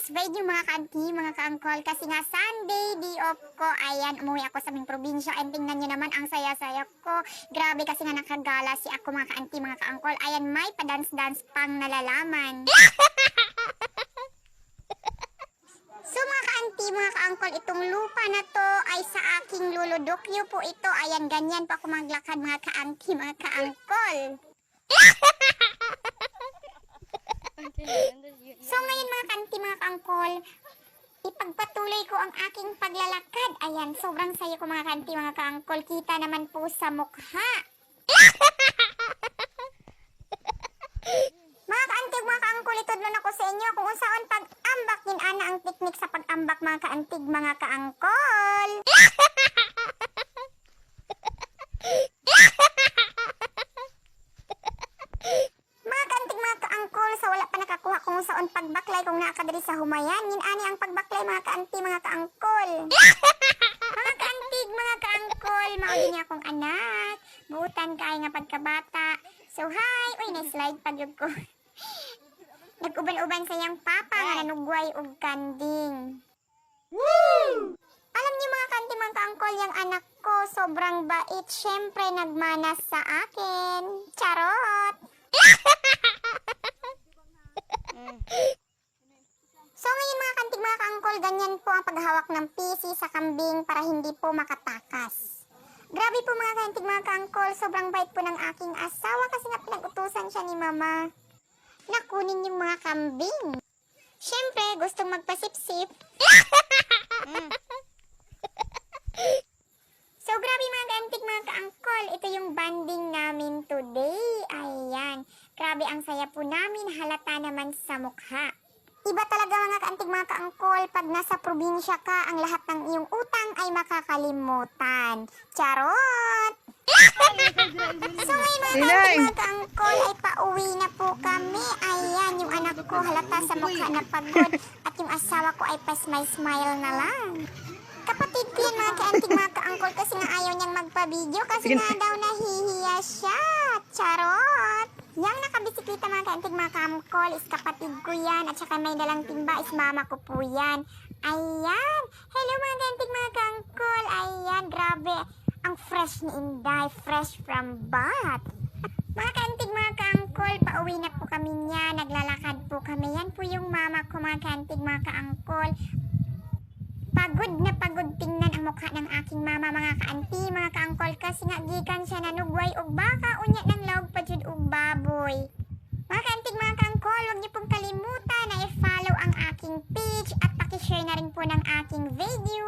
today's video mga ka-auntie, mga ka-uncle, kasi nga Sunday, day off ko. Ayan, umuwi ako sa aming probinsya and tingnan nyo naman ang saya-saya ko. Grabe kasi nga nakagala si ako mga ka-auntie, mga ka-uncle. Ayan, may padance-dance pang nalalaman. So mga ka-auntie, mga ka-uncle, itong lupa na to ay sa aking luludokyo po ito. Ayan, ganyan pa ako maglakad mga ka-auntie, mga ka-uncle. So ngayon mga ka-auntie, mga ka-uncle, ipagpatuloy ko ang aking paglalakad. Ayan, sobrang saya ko mga ka-auntie, mga ka-uncle. Kita naman po sa mukha. Mga ka-antig, mga ka-uncle, itudlon ako sa inyo kung unsaon pag-ambak din ana ang teknik sa pag-ambak mga ka-antig, mga ka-uncle. Mga ka-antig, mga ka-uncle, sa wala pa nakakuha kung unsaon pagbaklay kung naakadiri sa humayan, yun ani ang pagbaklay mga ka-antig, mga ka-uncle. Mga ka-antig, mga ka-uncle, mauli niya akong anak. Buutan kay nga pagkabata. So hi, uy, na-slide pagyud ko. Nag-uban-uban sa iyang papa nga nanugway og kanding. Woo! Alam niyo mga kanti, mga ka-uncle, yung anak ko sobrang bait. Syempre nagmanas sa akin. Charot! So ngayon mga kantig, mga ka-uncle, ganyan po ang paghawak ng PC sa kambing para hindi po makatakas. Grabe po mga kantig, mga ka-uncle, sobrang bait po ng aking asawa kasi nga pinag-utusan siya ni mama na kunin yung mga kambing. Syempre, gustong magpasip-sip. So, grabe mga ka-antik, mga ka-uncle. Ito yung banding namin today. Ayan. Grabe ang saya po namin. Halata naman sa mukha. Iba talaga mga ka-antik, mga ka-uncle. Pag nasa probinsya ka, ang lahat ng iyong utang ay makakalimutan. Charot! So ngayon mga ka-antik, mga ka-uncle, ay pauwi na po kami. Ayan, yung anak ko halata sa mukha na pagod. At yung asawa ko ay pa-smile-smile na lang. Kapatid ko yan mga ka-antik, mga ka-uncle, kasi nga ayaw niyang magpa-video kasi nga daw nahihiya siya. Charot! Yang nakabisikleta mga ka-antik, mga ka-uncle, is kapatid ko yan. At saka may dalang timba is mama ko po yan. Ayan! Hello mga ka-antik, mga ka-uncle. Ayan, grabe. Ang fresh ni Inday, fresh from bath. Mga ka-antik, mga ka-uncle, pauwi na po kami niya. Naglalakad po kami. Yan po yung mama ko mga ka-antik, mga ka-uncle. Pagod na pagod tingnan ang mukha ng aking mama mga ka-auntie, mga ka-uncle, kasi nga gikan siya nanugway og baka unya ng lawg pa jud og baboy. Mga ka-auntie, mga ka-uncle, huwag niyo pong kalimutan na i-follow ang aking page at paki-share na rin po ng aking video